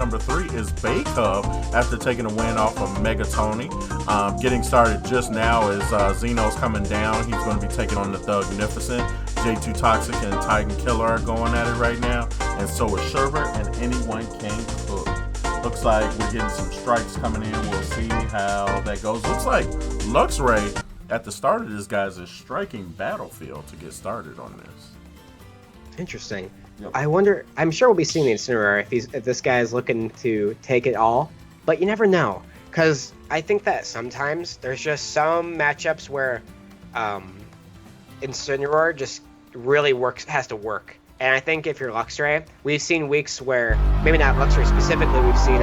number 3 is Bay Cub after taking a win off of Megatoni. Getting started just now is Zeno's coming down. He's going to be taking on the Thugnificent. J2 Toxic and Titan Killer are going at it right now. And so is Sherbert, and anyone can cook. Looks like we're getting some strikes coming in. We'll see how that goes. Looks like Luxray at the start of this, guys, is striking Battlefield to get started on this. Interesting. Yep. I wonder. I'm sure we'll be seeing the Incineroar if this guy is looking to take it all, but you never know, because I think that sometimes there's just some matchups where Incineroar just really has to work. And I think if you're Luxray, we've seen weeks where, maybe not Luxray specifically, we've seen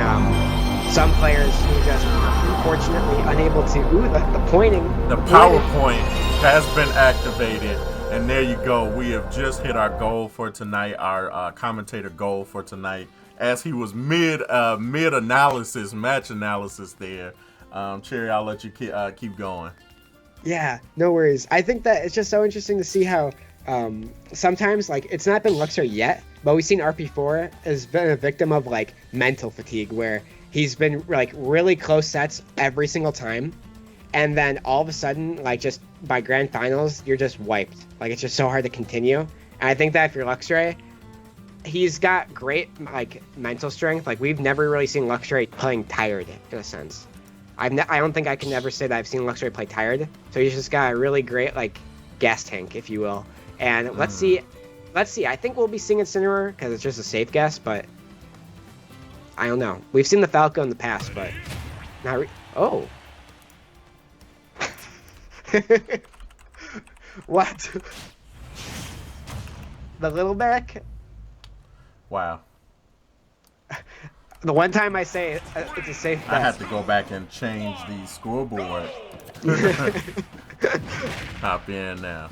some players who just are unfortunately unable to. Ooh, the pointing. The PowerPoint has been activated, and there you go. We have just hit our goal for tonight, our commentator goal for tonight, as he was mid analysis, match analysis there. Cherry, I'll let you keep going. Yeah, no worries. I think that it's just so interesting to see how sometimes, like, it's not been Luxray yet, but we've seen RP4 has been a victim of, like, mental fatigue, where he's been, like, really close sets every single time, and then all of a sudden, like, just by grand finals, you're just wiped. Like, it's just so hard to continue. And I think that if you're Luxray, he's got great, like, mental strength. Like, we've never really seen Luxray playing tired, in a sense. I don't think I can ever say that I've seen Luxray play tired. So he's just got a really great, like, gas tank, if you will. And let's see. I think we'll be seeing Incineroar because it's just a safe guess, but I don't know. We've seen the Falco in the past, but not. Oh. What? The little Mac? Wow. The one time I say it's a safe bet. I have to go back and change the scoreboard. Hop in now.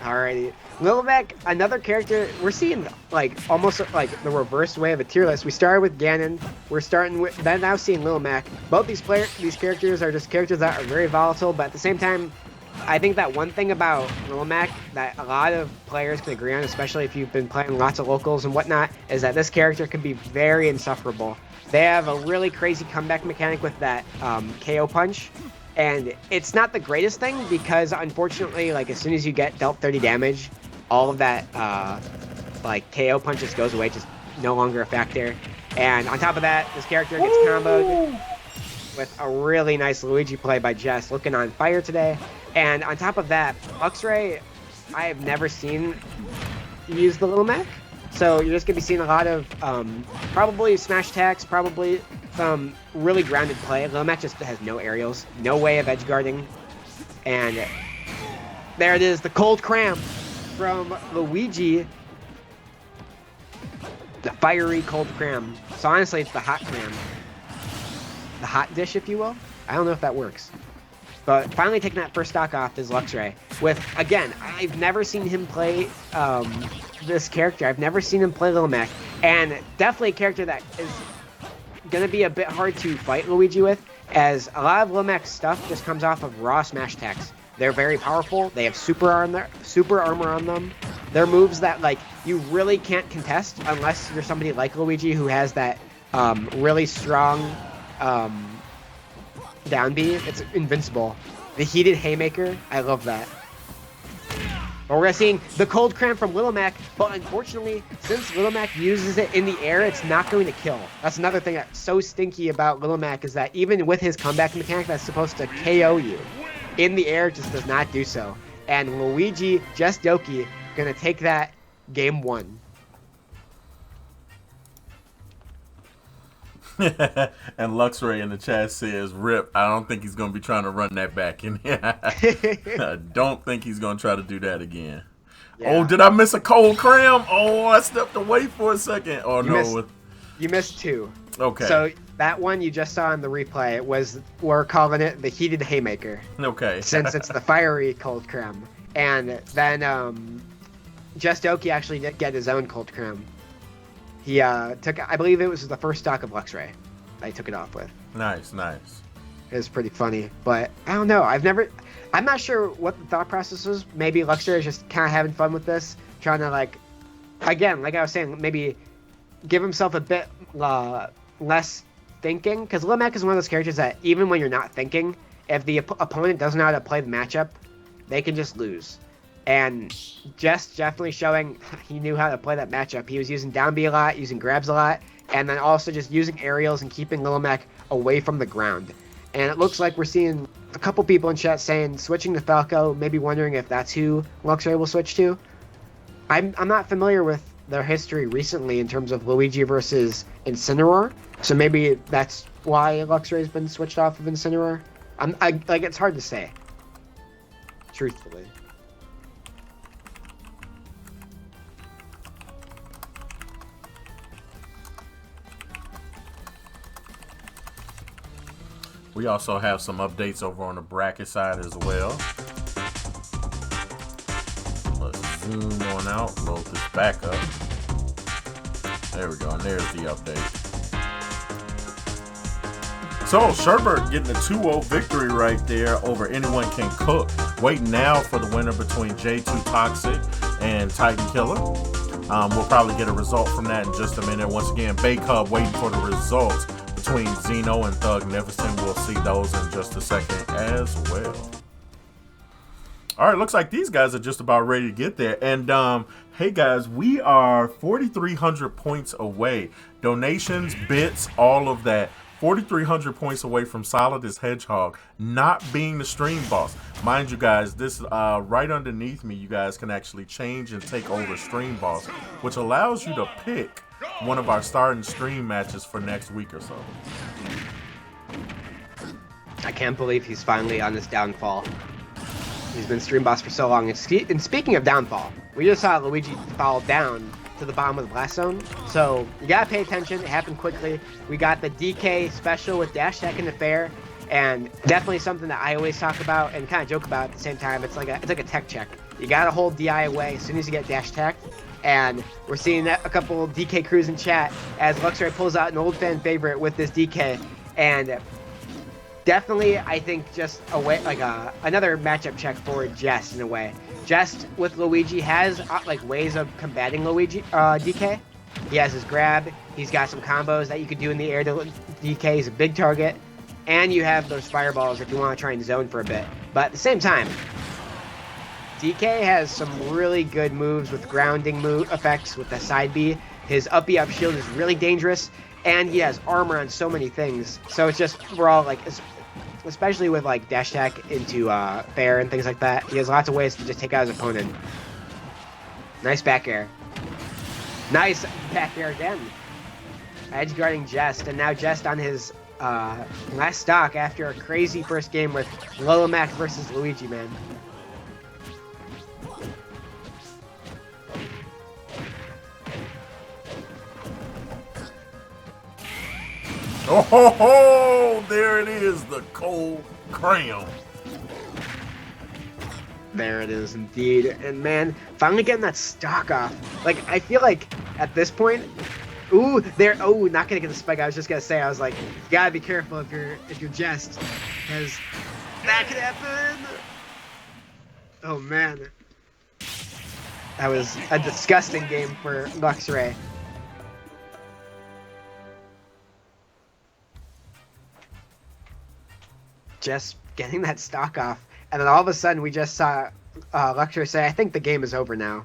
Alrighty. Lil Mac, another character, we're seeing like almost like the reverse way of a tier list. We started with Ganon, we're starting with, then now seeing Lil Mac. Both these characters are just characters that are very volatile, but at the same time, I think that one thing about Lil Mac that a lot of players can agree on, especially if you've been playing lots of locals and whatnot, is that this character can be very insufferable. They have a really crazy comeback mechanic with that KO punch. And it's not the greatest thing because, unfortunately, like, as soon as you get dealt 30 damage, all of that, like, KO punch just goes away, just no longer a factor. And on top of that, this character gets comboed with a really nice Luigi play by Jess, looking on fire today. And on top of that, Luxray, I have never seen use the Little Mac. So you're just going to be seeing a lot of probably smash attacks, probably some really grounded play. Lil Mac just has no aerials, no way of edge guarding. And there it is, the cold cram from Luigi. The fiery cold cram. So honestly, it's the hot cram. The hot dish, if you will. I don't know if that works. But finally taking that first stock off is Luxray. With, again, I've never seen him play this character. I've never seen him play Lil Mac. And definitely a character that is going to be a bit hard to fight Luigi with, as a lot of Lil Mac's stuff just comes off of raw smash attacks. They're very powerful. They have super armor on them. They're moves that, like, you really can't contest unless you're somebody like Luigi who has that really strong down B. It's invincible. The heated haymaker, I love that. But we're seeing the cold cram from Little Mac, but unfortunately, since Little Mac uses it in the air, it's not going to kill. That's another thing that's so stinky about Little Mac, is that even with his comeback mechanic that's supposed to KO you, in the air just does not do so. And Luigi, Jestdoki, gonna take that game 1. And Luxray in the chat says, "Rip, I don't think he's going to be trying to run that back in here." I don't think he's going to try to do that again. Yeah. Oh, did I miss a cold cram? Oh, I stepped away for a second. Oh, no. You missed 2. Okay. So that one you just saw in the replay we're calling it the heated haymaker. Okay. Since it's the fiery cold cram. And then Jestdoki actually did get his own cold cram. He took, I believe it was the first stock of Luxray that he took it off with. Nice, nice. It was pretty funny, but I don't know. I'm not sure what the thought process was. Maybe Luxray is just kind of having fun with this, trying to, like, again, like I was saying, maybe give himself a bit less thinking, because Lil Mac is one of those characters that even when you're not thinking, if the opponent doesn't know how to play the matchup, they can just lose. And Jest definitely showing he knew how to play that matchup. He was using down B a lot, using grabs a lot, and then also just using aerials and keeping Lil Mac away from the ground. And it looks like we're seeing a couple people in chat saying switching to Falco, maybe wondering if that's who Luxray will switch to. I'm not familiar with their history recently in terms of Luigi versus Incineroar, so maybe that's why Luxray's been switched off of Incineroar. Like, it's hard to say, truthfully. We also have some updates over on the bracket side as well. Let's zoom on out, load this back up. There we go, and there's the update. So, Sherbert getting a 2-0 victory right there over Anyone Can Cook. Waiting now for the winner between J2 Toxic and Titan Killer. We'll probably get a result from that in just a minute. Once again, Bay Cub waiting for the results between Zeno and Thugnificent. We'll see those in just a second as well. All right, looks like these guys are just about ready to get there. And hey guys, we are 4,300 points away. Donations, bits, all of that. 4,300 points away from Solidus Hedgehog not being the stream boss. Mind you guys, this right underneath me, you guys can actually change and take over stream boss, which allows you to pick one of our starting stream matches for next week or so. I can't believe he's finally on this downfall. He's been stream boss for so long. And speaking of downfall, we just saw Luigi fall down to the bottom of the blast zone. So you gotta pay attention. It happened quickly. We got the DK special with dash tech in the fair, and definitely something that I always talk about and kind of joke about at the same time. It's like a tech check. You gotta hold DI away as soon as you get dash tech. And we're seeing a couple DK crews in chat as Luxray pulls out an old fan favorite with this DK, and definitely I think just a way another matchup check for Jest in a way. Jest with Luigi has like ways of combating Luigi DK. He has his grab. He's got some combos that you could do in the air to DK. He's a big target, and you have those fireballs if you want to try and zone for a bit. But at the same time, DK has some really good moves with grounding effects with the side B. His up B up shield is really dangerous, and he has armor on so many things. So it's just, we're all like, especially with like dash attack into fair and things like that, he has lots of ways to just take out his opponent. Nice back air. Nice back air again. Edge guarding Jest, and now Jest on his last stock after a crazy first game with Lil Mac versus Luigi, man. Oh ho ho! There it is, the cold crayon. There it is indeed. And man, finally getting that stock off. Like, I feel like at this point, not gonna get the spike. I was just gonna say, I was like, you gotta be careful if you're Jest, because that could happen. Oh man. That was a disgusting game for Luxray. Just getting that stock off, and then all of a sudden we just saw Luxray say, I think the game is over now,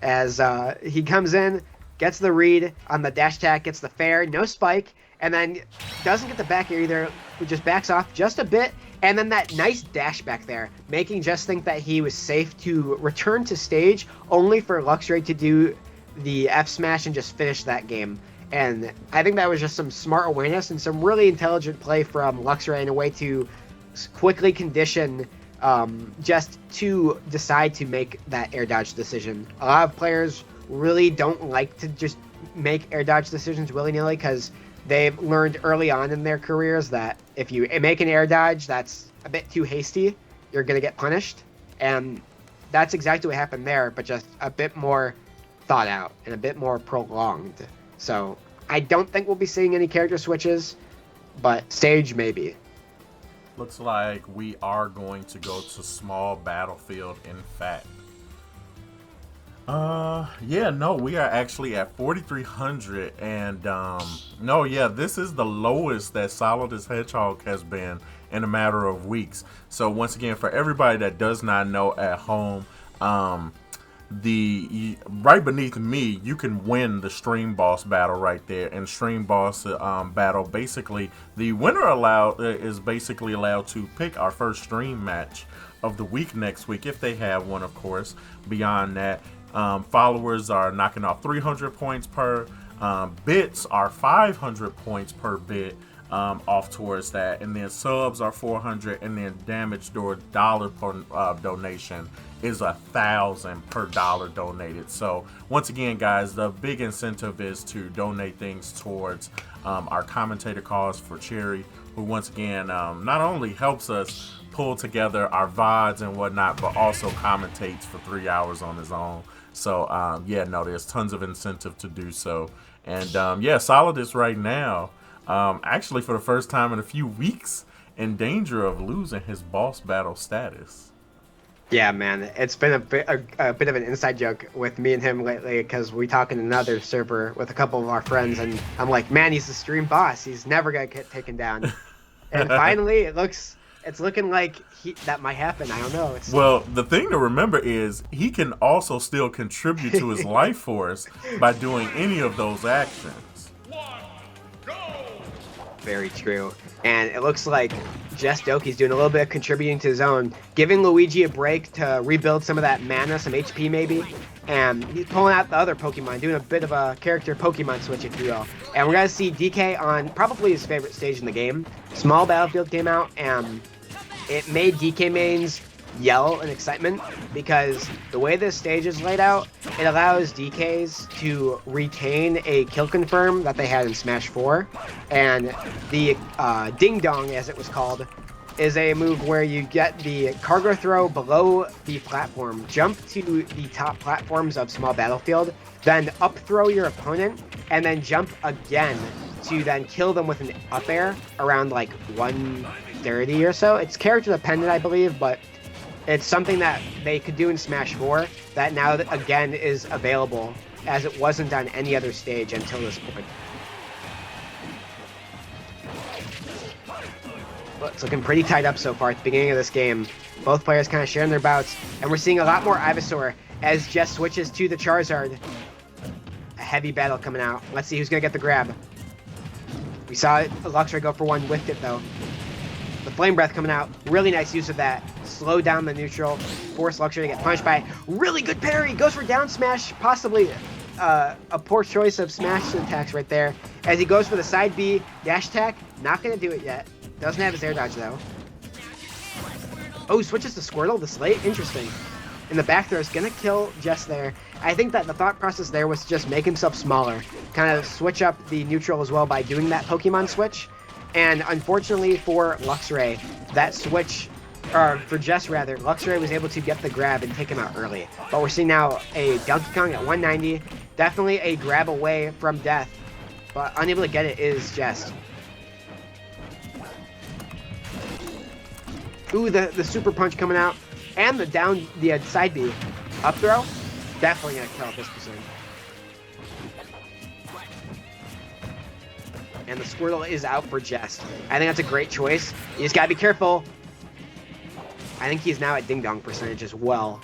as he comes in, gets the read on the dash attack, gets the fair, no spike, and then doesn't get the back air either, just backs off just a bit, and then that nice dash back there, making Just think that he was safe to return to stage, only for Luxray to do the F smash and just finish that game. And I think that was just some smart awareness and some really intelligent play from Luxray in a way to quickly condition Just to decide to make that air dodge decision. A lot of players really don't like to just make air dodge decisions willy-nilly because they've learned early on in their careers that if you make an air dodge that's a bit too hasty, you're going to get punished. And that's exactly what happened there, but just a bit more thought out and a bit more prolonged. So I don't think we'll be seeing any character switches, but stage maybe. Looks like we are going to go to small battlefield, in fact. Yeah, no, we are actually at 4,300, and no, yeah, this is the lowest that Solidus Hedgehog has been in a matter of weeks. So once again, for everybody that does not know at home, the right beneath me, you can win the stream boss battle right there. And stream boss battle, basically, the winner is basically allowed to pick our first stream match of the week next week, if they have one, of course. Beyond that, followers are knocking off 300 points per. Bits are 500 points per bit off towards that, and then subs are 400, and then damage door dollar per donation is 1,000 per dollar donated. So once again, guys, the big incentive is to donate things towards our commentator cause for Cherry, who once again not only helps us pull together our VODs and whatnot, but also commentates for 3 hours on his own. So yeah, no, there's tons of incentive to do so. And yeah, Solidus right now, actually for the first time in a few weeks, in danger of losing his boss battle status. Yeah, man, it's been a bit of an inside joke with me and him lately, because we talk in another server with a couple of our friends, and I'm like, man, he's the stream boss. He's never gonna get taken down. And finally, it's looking like that might happen. I don't know. Well, the thing to remember is he can also still contribute to his life force by doing any of those actions. Very true. And it looks like Jestdoki's doing a little bit of contributing to his own, giving Luigi a break to rebuild some of that mana, some HP maybe. And he's pulling out the other Pokemon, doing a bit of a character Pokemon switch, if you will. And we're going to see DK on probably his favorite stage in the game. Small Battlefield came out, and it made DK mains yell in excitement, because the way this stage is laid out, it allows DKs to retain a kill confirm that they had in Smash 4. And the Ding Dong, as it was called, is a move where you get the cargo throw below the platform, jump to the top platforms of Small Battlefield, then up throw your opponent, and then jump again to then kill them with an up air around like 130 or so. It's character dependent, I believe, but it's something that they could do in Smash 4 that now again is available, as it wasn't on any other stage until this point. But it's looking pretty tight up so far at the beginning of this game. Both players kind of sharing their bouts, and we're seeing a lot more Ivysaur as Jess switches to the Charizard. A heavy battle coming out. Let's see who's going to get the grab. We saw Luxray go for one, whiffed it though. The Flame Breath coming out. Really nice use of that. Slow down the neutral. Force Luxray to get punched by. Really good parry. Goes for down smash. Possibly a poor choice of smash attacks right there. As he goes for the side B dash attack. Not going to do it yet. Doesn't have his air dodge though. Oh, switches to Squirtle, the Slate. Interesting. And the back throw is going to kill Jess there. I think that the thought process there was to just make himself smaller. Kind of switch up the neutral as well by doing that Pokemon switch. And unfortunately for Luxray, that switch, or for Jess rather, Luxray was able to get the grab and take him out early. But we're seeing now a Donkey Kong at 190. Definitely a grab away from death. But unable to get it is Jess. Ooh, the super punch coming out. And the side B. Up throw. Definitely going to kill at this percent. And the Squirtle is out for Jest. I think that's a great choice. You just gotta be careful. I think he's now at Ding Dong percentage as well.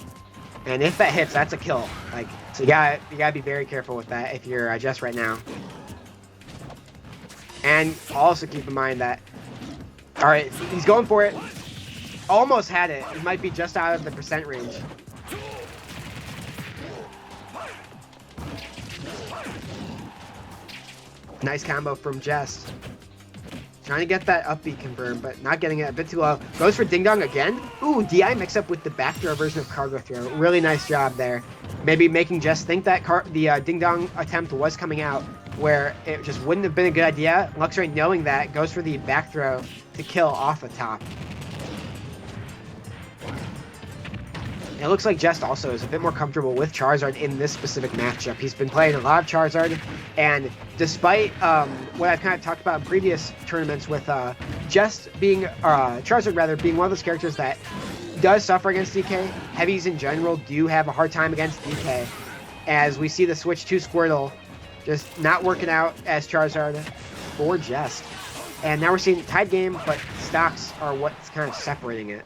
And if that hits, that's a kill. So you gotta be very careful with that if you're Jest right now. And also keep in mind that, all right, he's going for it. Almost had it. He might be just out of the percent range. Nice combo from Jest. Trying to get that up B confirmed, but not getting it. A bit too low. Goes for Ding Dong again. Ooh, DI mix up with the back throw version of cargo throw. Really nice job there. Maybe making Jest think that the Ding Dong attempt was coming out, where it just wouldn't have been a good idea. Luxray, knowing that, goes for the back throw to kill off the top. It looks like Jest also is a bit more comfortable with Charizard in this specific matchup. He's been playing a lot of Charizard, and despite what I've kind of talked about in previous tournaments with Jest being, Charizard rather, being one of those characters that does suffer against DK, heavies in general do have a hard time against DK, as we see the switch to Squirtle just not working out as Charizard for Jest. And now we're seeing tied game, but stocks are what's kind of separating it.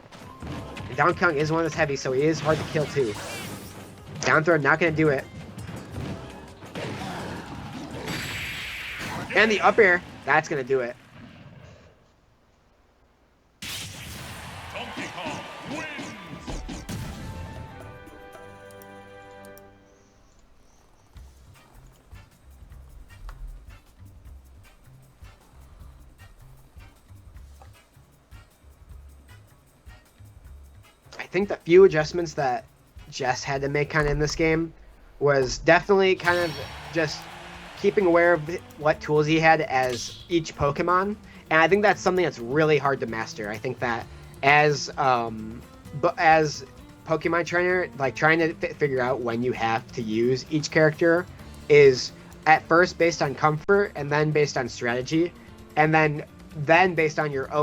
And Donkey Kong is one that's heavy, so he is hard to kill too. Down throw, not going to do it. And the up air, that's going to do it. Donkey Kong wins. I think the few adjustments that Jess had to make kind of in this game was definitely kind of just keeping aware of what tools he had as each Pokemon, and I think that's something that's really hard to master. I think that as Pokemon trainer, like trying to figure out when you have to use each character is at first based on comfort, and then based on strategy, and then based on your own